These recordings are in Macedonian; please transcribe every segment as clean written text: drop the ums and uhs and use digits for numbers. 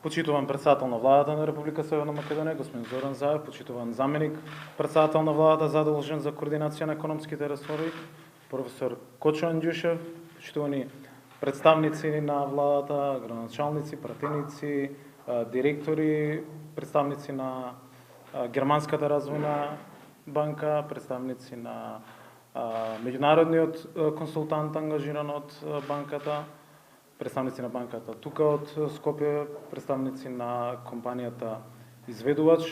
Почитуван председател на владата на Република Северна Македонија, господин Зоран Заев, почитуван заменик председател на владата задолжен за координација на економските ресори, професор Кочо Анџушев, почитувани представници на владата, градоначалници, пратеници, директори, представници на Германската развојна банка, представници на меѓународниот консултант ангажиран од банката, представници на банката тука од Скопје, представници на компанијата изведувач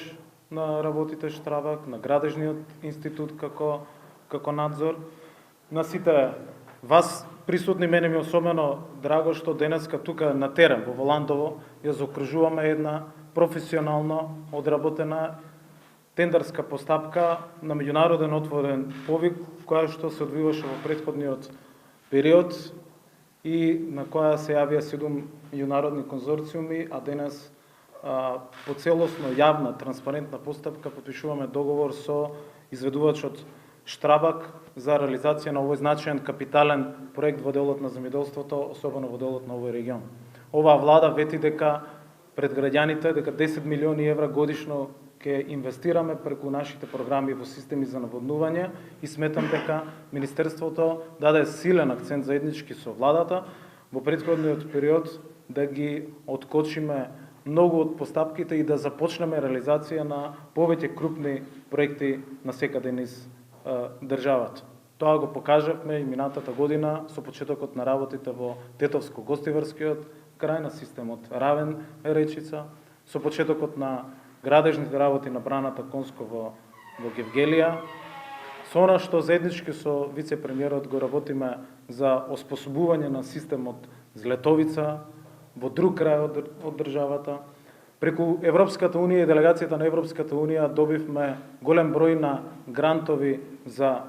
на работите Штрабак, на Градежниот институт како надзор. На сите вас присутни, мене ми особено драго што денеска тука на терен во Воландово ја заокружуваме една професионално одработена тендерска постапка на меѓународен отворен повик, која што се одвиваше во претходниот период и на која се јавија 7 меѓународни конзорциуми, а денес по целосно јавна, транспарентна постапка подпишуваме договор со изведувачот Штрабак за реализација на овој значаен капитален проект во делот на земјоделството, особено во делот на овој регион. Оваа влада вети дека пред граѓаните дека 10 милиони евра годишно ќе инвестираме преку нашите програми во системи за наводнување и сметам дека Министерството даде силен акцент заеднички со владата во претходниот период да ги откочиме многу од постапките и да започнеме реализација на повеќе крупни проекти на секаде низ државата. Тоа го покажавме и минатата година со почетокот на работите во Тетовско-Гостиварскиот крај на системот Равен Речица, со почетокот на градежните работи на браната Конско во Гевгелија, со она што заеднички со вице-премиерот го работиме за оспособување на системот Злетовица во друг крај од државата. Преку Европската унија и делегацијата на Европската унија добивме голем број на грантови за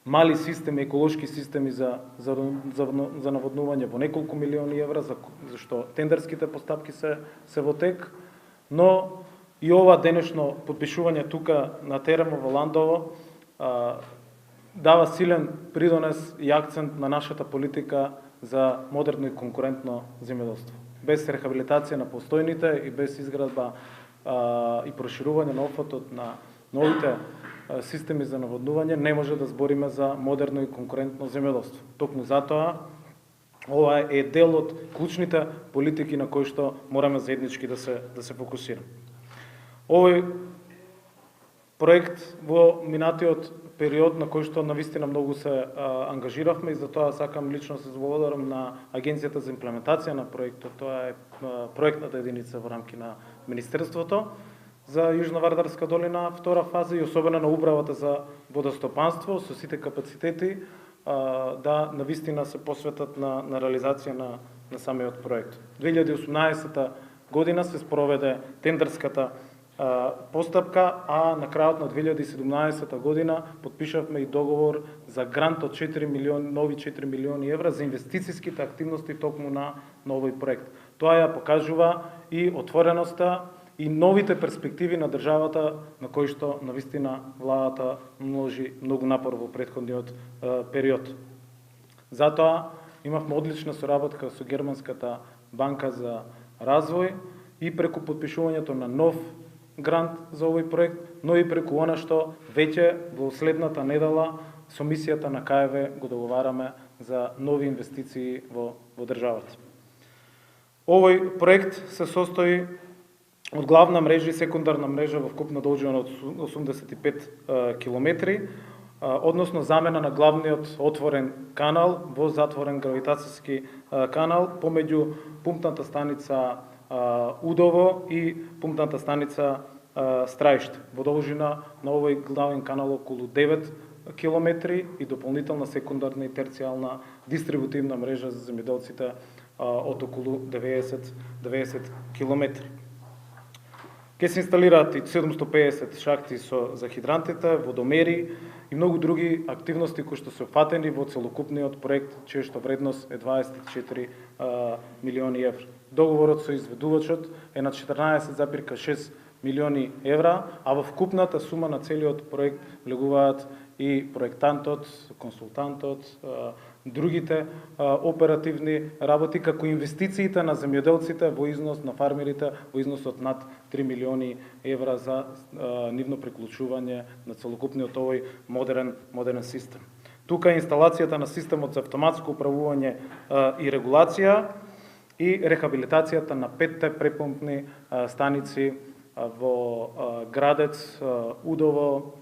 мали системи, еколошки системи за наводнување во неколку милиони евра, зашто тендерските постапки се во тек, но и ова денешно подпишување тука на терен во Ландово дава силен придонес и акцент на нашата политика за модерно и конкурентно земјоделство. Без рехабилитација на постојните и без изградба и проширување на опфатот на новите системи за наводнување не може да збориме за модерно и конкурентно земјоделство. Токму затоа ова е дел од клучните политики на кои што мораме заеднички да се фокусираме. Овој проект во минатиот период на кој што навистина многу се ангажиравме и затоа сакам лично се зблагодарам на Агенцијата за имплементација на проектот. Тоа е проектната единица во рамки на Министерството за Јужна Вардарска долина, втора фаза, и особено на Управата за водостопанство со сите капацитети да навистина се посветат на реализација на самиот проект. 2018 година се спроведе тендерската постапка, а на крајот на 2017 година подпишавме и договор за грант од 4 милиони евра за инвестицијските активности токму на овој проект. Тоа ја покажува и отвореноста и новите перспективи на државата на кои што навистина владата мложи многу напор во претходниот период. Затоа имавме одлична соработка со Германската банка за развој и преку подпишувањето на нов грант за овој проект, но и преку она што веќе во следната недела со мисијата на КФВ го договараме за нови инвестиции во државата. Овој проект се состои од главна мрежа и секундарна мрежа во вкупна должина од 85 километри, односно замена на главниот отворен канал во затворен гравитацијски канал помеѓу пумпната станица Удово и пумпната станица Страиште. Во должина на овој главен канал околу 9 километри и дополнителна секундарна и терцијална дистрибутивна мрежа за земјоделците од околу 90 километри. Ке се инсталираат и 750 шахти за хидрантите, водомери и многу други активности кои што се опфатени во целокупниот проект, чија што вредност е 24 милиони евра. Договорот со изведувачот е на 14,6 милиони евра, а во вкупната сума на целиот проект влегуваат и проектантот, консултантот, другите оперативни работи, како инвестициите на земјоделците во износ на фармерите, во износ од над 3 милиони евра за нивно приклучување на целокупниот овој модерен систем. Тука е инсталацијата на системот за автоматско управување и регулација и рехабилитацијата на 5 препомпни станици во Градец, Удово,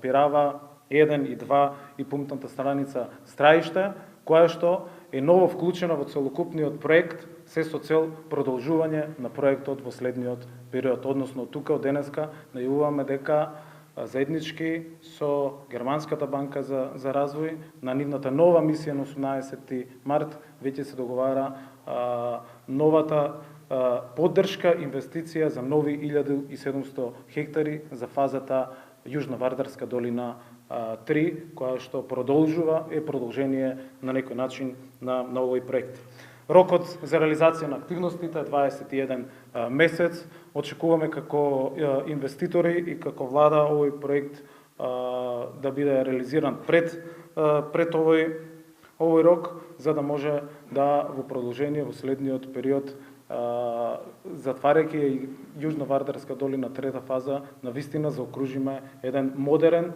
Пирава, 1 и 2 и пумпната станица Страиште, која што е ново вклучена во целокупниот проект, се со цел продолжување на проектот во следниот период. Односно, тука од денеска најавуваме дека заеднички со Германската банка за развој на нивната нова мисија на 18 март веќе се договара новата поддршка инвестиција за нови 1700 хектари за фазата Јужна Вардарска долина 3, која што е продолжение на некој начин на овој проект. Рокот за реализација на активностите е 21 месец. Очекуваме како инвеститори и како влада овој проект да биде реализиран пред овој рок, за да може да во продолжение во следниот период, затварајќи Јужна Вардарска долина трета фаза, навистина заокружиме еден модерен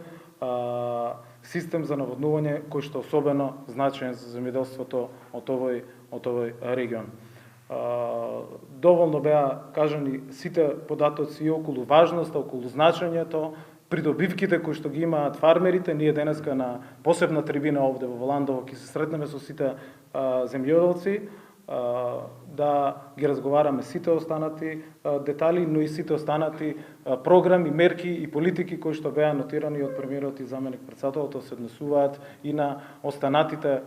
систем за наводнување кој што е особено значаен за земјоделството од овој регион. Доволно беа кажани сите податоци и околу важноста, околу значењето, придобивките кои што ги имаат фармерите. Ние денеска на посебна трибина овде во Воландово ќе се сретнеме со сите земјоделци, да ги разговараме сите останати детали, но и сите останати програми, мерки и политики кои што беа нотирани од премиерот и заменик претседателот, се однесуваат и на останатите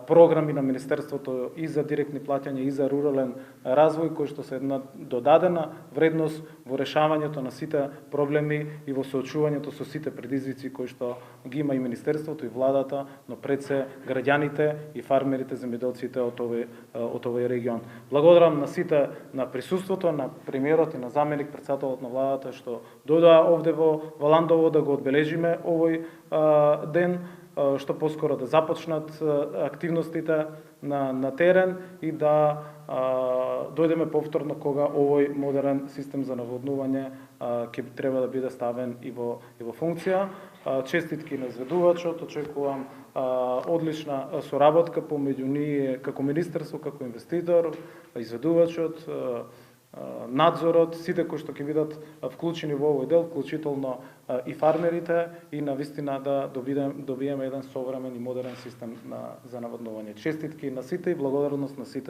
програми на Министерството и за директни плаќања и за рурален развој, кои што се една додадена вредност во решавањето на сите проблеми и во соочувањето со сите предизвици кои што ги има и Министерството и владата, но пред се граѓаните и фармерите, земјоделците од овој регион. Благодарам на сите на присуството, на премиерот и на заменик претседателот на владата што дојдоа овде во Ландово да го одбележиме овој ден, што поскоро да започнат активностите на терен и да дојдеме повторно кога овој модерен систем за наводнување ќе треба да биде ставен и во функција. Честитки на изведувачот, очекувам одлична соработка помеѓу ние како министерство, како инвеститор, изведувачот, надзорот, сите кои што ќе бидат вклучени во овој дел, вклучително и фармерите, и навистина да добиеме еден современ и модерен систем за наводнување. Честитки на сите и благодарност на сите.